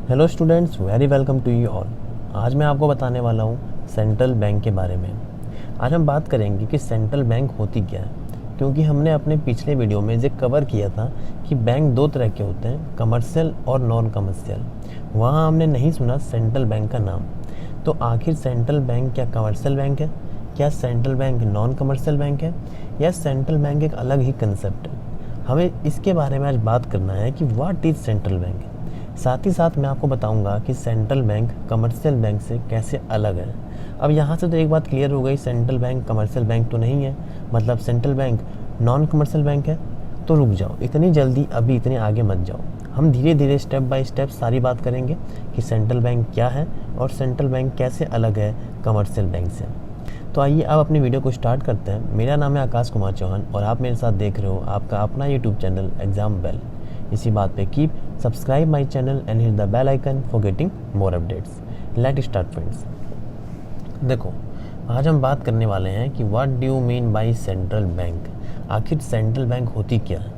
Hello students, very welcome to you all. आज मैं आपको बताने वाला हूँ सेंट्रल बैंक के बारे में। आज हम बात करेंगे कि सेंट्रल बैंक होती क्या है, क्योंकि हमने अपने पिछले वीडियो में ये कवर किया था कि बैंक दो तरह के होते हैं, कमर्शियल और नॉन कमर्शियल। वहाँ हमने नहीं सुना सेंट्रल बैंक का नाम। तो आखिर सेंट्रल बैंक क्या कमर्शियल बैंक है, क्या central bank non commercial bank है, या सेंट्रल बैंक एक अलग ही कंसेप्ट है? हमें इसके बारे में आज बात करना है कि व्हाट इज़ सेंट्रल बैंक। साथ ही साथ मैं आपको बताऊंगा कि सेंट्रल बैंक कमर्शियल बैंक से कैसे अलग है। अब यहाँ से तो एक बात क्लियर हो गई, सेंट्रल बैंक कमर्शियल बैंक तो नहीं है, मतलब central bank non commercial bank है। तो रुक जाओ, इतनी जल्दी अभी इतने आगे मत जाओ। हम धीरे धीरे स्टेप बाय स्टेप सारी बात करेंगे कि सेंट्रल बैंक क्या है और सेंट्रल बैंक कैसे अलग है कमर्शियल बैंक से। तो आइए अब अपनी वीडियो को स्टार्ट करते हैं। मेरा नाम है आकाश कुमार चौहान और आप मेरे साथ देख रहे हो आपका अपना यूट्यूब चैनल एग्जाम बेल। इसी बात पे keep subscribe my channel and hit the bell icon for getting more updates. Let start friends. देखो, आज हम बात करने वाले हैं कि what do you mean by central bank. आखिर सेंट्रल बैंक होती क्या है?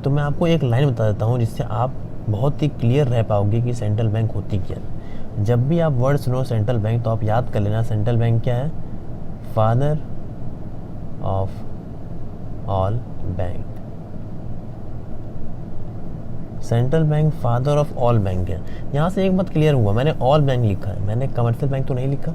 तो मैं आपको एक लाइन बता देता हूँ जिससे आप बहुत ही क्लियर रह पाओगे कि सेंट्रल बैंक होती क्या है। जब भी आप वर्ड सुनो सेंट्रल बैंक तो आप याद कर लेना, सेंट्रल बैंक क्या है? Father of all bank. Central bank father of all bank है। यहाँ से एक बात क्लियर हुआ, मैंने ऑल बैंक लिखा है, मैंने कमर्शियल बैंक तो नहीं लिखा।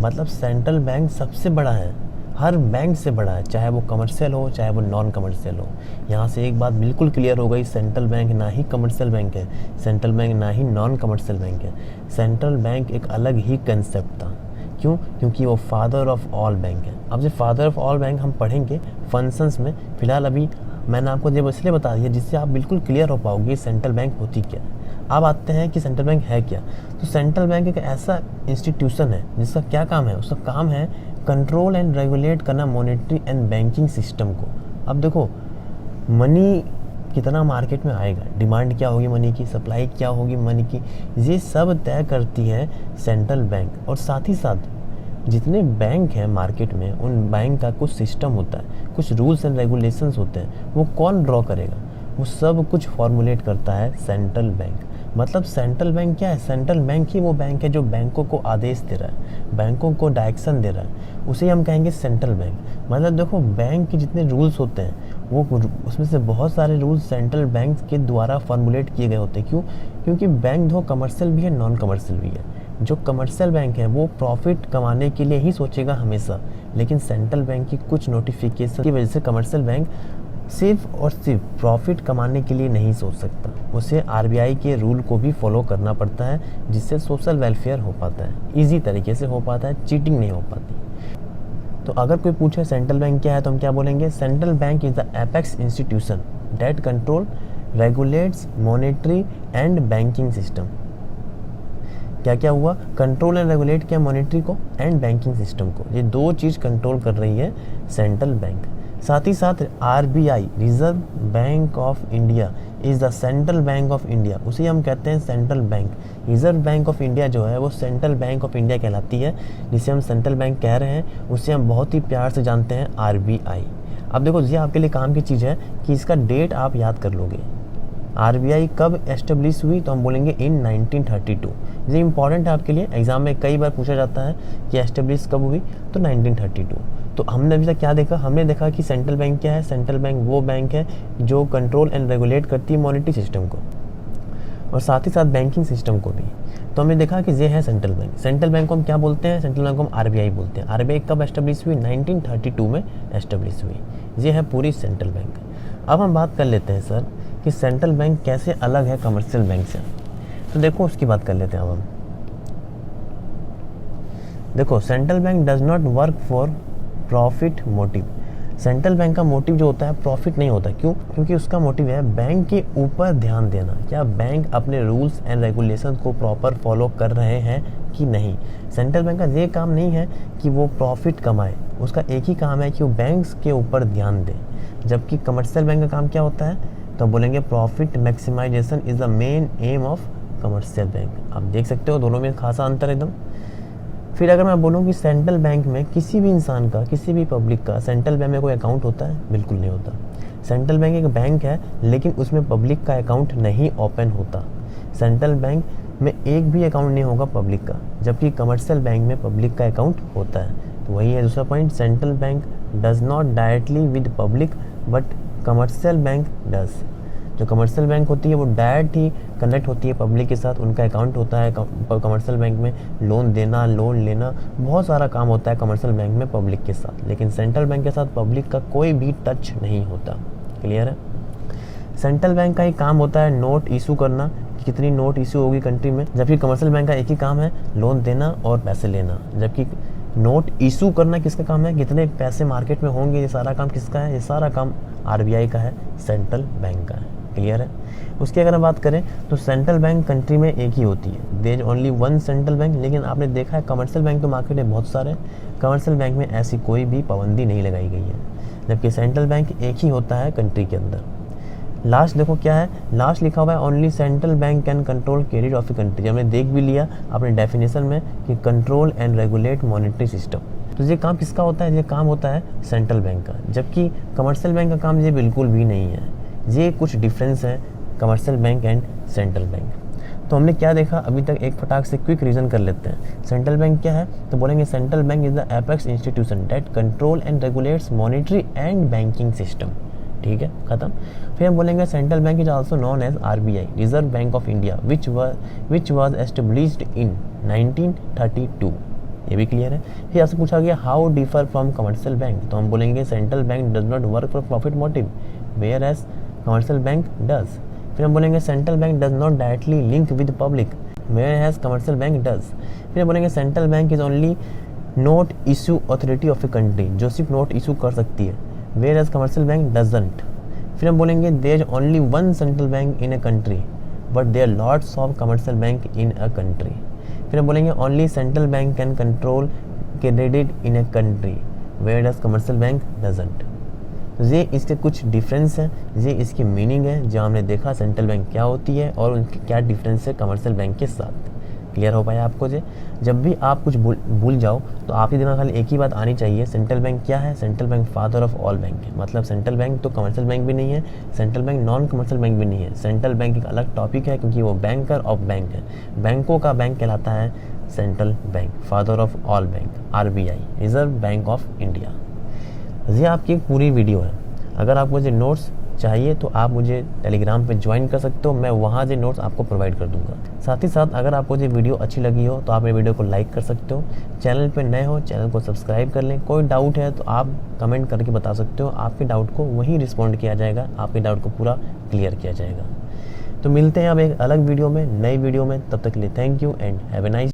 मतलब सेंट्रल बैंक सबसे बड़ा है, हर बैंक से बड़ा है, चाहे वो कमर्शियल हो चाहे वो नॉन कमर्शियल हो। यहाँ से एक बात बिल्कुल क्लियर हो गई, सेंट्रल बैंक ना ही कमर्शियल बैंक है, सेंट्रल बैंक ना ही नॉन कमर्शियल बैंक है। सेंट्रल बैंक एक अलग ही कंसेप्ट था। क्यों? क्योंकि वो फादर ऑफ ऑल बैंक है। अब जो फादर ऑफ ऑल बैंक हम पढ़ेंगे फंक्शंस में, फिलहाल अभी मैंने आपको ये इसलिए बता दिया जिससे आप बिल्कुल क्लियर हो पाओगे सेंट्रल बैंक होती क्या है। अब आते हैं कि सेंट्रल बैंक है क्या। तो सेंट्रल बैंक एक ऐसा इंस्टीट्यूशन है जिसका क्या काम है, उसका काम है कंट्रोल एंड रेगुलेट करना मॉनेटरी एंड बैंकिंग सिस्टम को। अब देखो, मनी कितना मार्केट में आएगा, डिमांड क्या होगी मनी की, सप्लाई क्या होगी मनी की, ये सब तय करती है सेंट्रल बैंक। और साथ ही साथ जितने बैंक हैं मार्केट में, उन बैंक का कुछ सिस्टम होता है, कुछ रूल्स एंड रेगुलेशंस होते हैं, वो कौन ड्रॉ करेगा? वो सब कुछ फॉर्मुलेट करता है सेंट्रल बैंक। मतलब सेंट्रल बैंक क्या है? सेंट्रल बैंक ही वो बैंक है जो बैंकों को आदेश दे रहा है, बैंकों को डायरेक्शन दे रहा है, उसे हम कहेंगे सेंट्रल बैंक। मतलब देखो, बैंक के जितने रूल्स होते हैं वो उसमें से बहुत सारे रूल्स सेंट्रल बैंक के द्वारा फॉर्मुलेट किए गए होते हैं। क्यों? क्योंकि बैंक दो कमर्शियल भी है नॉन कमर्शियल भी है। जो कमर्शियल बैंक है वो प्रॉफिट कमाने के लिए ही सोचेगा हमेशा, लेकिन सेंट्रल बैंक की कुछ नोटिफिकेशन की वजह से कमर्शियल बैंक सिर्फ और सिर्फ प्रॉफिट कमाने के लिए नहीं सोच सकता, उसे आरबीआई के रूल को भी फॉलो करना पड़ता है, जिससे सोशल वेलफेयर हो पाता है, इजी तरीके से हो पाता है, चीटिंग नहीं हो पाती। तो अगर कोई पूछे सेंट्रल बैंक क्या है तो हम क्या बोलेंगे? Central bank is the apex institution that control regulates monetary and banking system. क्या क्या हुआ? कंट्रोल एंड रेगुलेट किया मॉनेटरी को एंड बैंकिंग सिस्टम को, ये दो चीज़ कंट्रोल कर रही है सेंट्रल बैंक। साथ ही साथ RBI, Reserve Bank of India, is the central bank of India, उसे हम कहते हैं central bank. Reserve Bank of India जो है वो सेंट्रल बैंक ऑफ इंडिया कहलाती है, जिसे हम सेंट्रल बैंक कह रहे हैं, उसे हम बहुत ही प्यार से जानते हैं आरबीआई। अब देखो, ये आपके लिए काम की चीज़ है कि इसका डेट आप याद कर लोगे। आरबीआई कब एस्टेब्लिश हुई? तो हम बोलेंगे इन 1932। ये इंपॉर्टेंट है आपके लिए, एग्जाम में कई बार पूछा जाता है कि एस्टेब्लिश कब हुई, तो 1932। तो हमने अभी तक क्या देखा? हमने देखा कि सेंट्रल बैंक क्या है? सेंट्रल बैंक वो बैंक है जो कंट्रोल एंड रेगुलेट करती है मॉनेटरी सिस्टम को और साथ ही साथ बैंकिंग सिस्टम को भी। तो हमने देखा कि ये है सेंट्रल बैंक। सेंट्रल बैंक को हम क्या बोलते हैं? सेंट्रल बैंक को हम आरबीआई बोलते हैं। आरबीआई कब एस्टेब्लिश हुई? 1932 में एस्टेब्लिश हुई। ये है पूरी सेंट्रल बैंक। अब हम बात कर लेते हैं सर कि सेंट्रल बैंक कैसे अलग है कमर्शियल बैंक से। तो देखो, उसकी बात कर लेते हैं अब हम। देखो, central bank does not work for profit motive. Central bank का मोटिव जो होता है प्रॉफिट नहीं होता। क्यों? क्योंकि उसका मोटिव है बैंक के ऊपर ध्यान देना, क्या बैंक अपने रूल्स एंड रेगुलेशंस को प्रॉपर फॉलो कर रहे हैं कि नहीं। सेंट्रल बैंक का ये काम नहीं है कि वो प्रॉफिट कमाए, उसका एक ही काम है कि वो बैंक्स के ऊपर ध्यान दे। जबकि कमर्शियल बैंक का काम क्या होता है? तो बोलेंगे profit maximisation is the main aim of commercial bank. आप देख सकते हो दोनों में खासा अंतर एकदम। फिर अगर मैं बोलूँ कि सेंट्रल बैंक में किसी भी इंसान का, किसी भी पब्लिक का सेंट्रल बैंक में कोई अकाउंट होता है? बिल्कुल नहीं होता। सेंट्रल बैंक एक बैंक है लेकिन उसमें पब्लिक का अकाउंट नहीं ओपन होता। सेंट्रल बैंक में एक भी अकाउंट नहीं होगा पब्लिक का, जबकि कमर्शियल बैंक में पब्लिक का अकाउंट होता है। तो वही है दूसरा point, central bank does not directly with public but commercial bank does. जो कमर्शियल बैंक होती है वो डायरेक्ट ही कनेक्ट होती है पब्लिक के साथ, उनका अकाउंट होता है कमर्शियल बैंक में, लोन देना, लोन लेना, बहुत सारा काम होता है कमर्शियल बैंक में पब्लिक के साथ। लेकिन सेंट्रल बैंक के साथ पब्लिक का कोई भी टच नहीं होता। क्लियर है? सेंट्रल बैंक का ही काम होता है नोट इशू करना, कि कितनी नोट इशू होगी कंट्री में, जबकि कमर्शियल बैंक का एक ही काम है लोन देना और पैसे लेना। जबकि नोट इशू करना किसका काम है, कितने पैसे मार्केट में होंगे, ये सारा काम किसका है, ये सारा काम आरबीआई का है, सेंट्रल बैंक का है। क्लियर है? उसकी अगर हम बात करें तो सेंट्रल बैंक कंट्री में एक ही होती है, there is only one central bank. लेकिन आपने देखा है कमर्शियल बैंक तो मार्केट में बहुत सारे, कमर्शियल बैंक में ऐसी कोई भी पाबंदी नहीं लगाई गई है, जबकि सेंट्रल बैंक एक ही होता है कंट्री के अंदर। लास्ट देखो क्या है, लास्ट लिखा हुआ है only central bank can control credit of the country. हमने देख भी लिया अपने डेफिनेशन में कि control and regulate monetary system. तो ये काम किसका होता है, ये काम होता है सेंट्रल बैंक का, जबकि कमर्शियल बैंक का काम ये बिल्कुल भी नहीं है। ये कुछ डिफरेंस है commercial bank and central bank. तो हमने क्या देखा अभी तक, एक फटाक से क्विक रीजन कर लेते हैं। सेंट्रल बैंक क्या है, तो बोलेंगे central bank is the apex institution that control and regulates monetary and banking system. ठीक है, खत्म। फिर हम बोलेंगे central bank is also known as RBI, Reserve Bank of India, which was established in 1932। ये भी क्लियर है। फिर आपसे पूछा गया how differ from commercial bank, तो हम बोलेंगे central bank does not work for profit motive whereas commercial bank does. फिर हम बोलेंगे central bank does not directly link with public whereas commercial bank does. फिर हम बोलेंगे central bank is only note issue authority of a country, जो सिर्फ note issue कर सकती है, whereas commercial bank doesn't. फिर हम बोलेंगे there is only one central bank in a country but there lots of commercial bank in a country. फिर हम बोलेंगे only central bank can control credit in a country whereas commercial bank doesn't. ये इसके कुछ difference है, ये इसकी meaning है, जो हमने देखा सेंट्रल बैंक क्या होती है और उनकी क्या डिफरेंस है कमर्शियल बैंक के साथ। क्लियर हो पाया आपको? जब भी आप कुछ भूल जाओ तो आपके दिमाग खाली एक ही बात आनी चाहिए, सेंट्रल बैंक क्या है, central bank father of all bank है। मतलब सेंट्रल बैंक तो कमर्शियल बैंक भी नहीं है, central bank non commercial bank भी नहीं है। सेंट्रल बैंक एक अलग टॉपिक है क्योंकि वो बैंकर ऑफ बैंक है, बैंकों का बैंक कहलाता है central bank, father of all bank, RBI, Reserve Bank of India. ये आपकी एक पूरी वीडियो है। अगर आपको मुझे नोट्स चाहिए तो आप मुझे टेलीग्राम पे ज्वाइन कर सकते हो, मैं वहाँ से नोट्स आपको प्रोवाइड कर दूंगा। साथ ही साथ अगर आपको ये वीडियो अच्छी लगी हो तो आप मेरे वीडियो को लाइक कर सकते हो, चैनल पे नए हो चैनल को सब्सक्राइब कर लें। कोई डाउट है तो आप कमेंट करके बता सकते हो, आपके डाउट को वहीं रिस्पॉन्ड किया जाएगा, आपके डाउट को पूरा क्लियर किया जाएगा। तो मिलते हैं अब एक अलग वीडियो में, नई वीडियो में, तब तक के लिए thank you and have a nice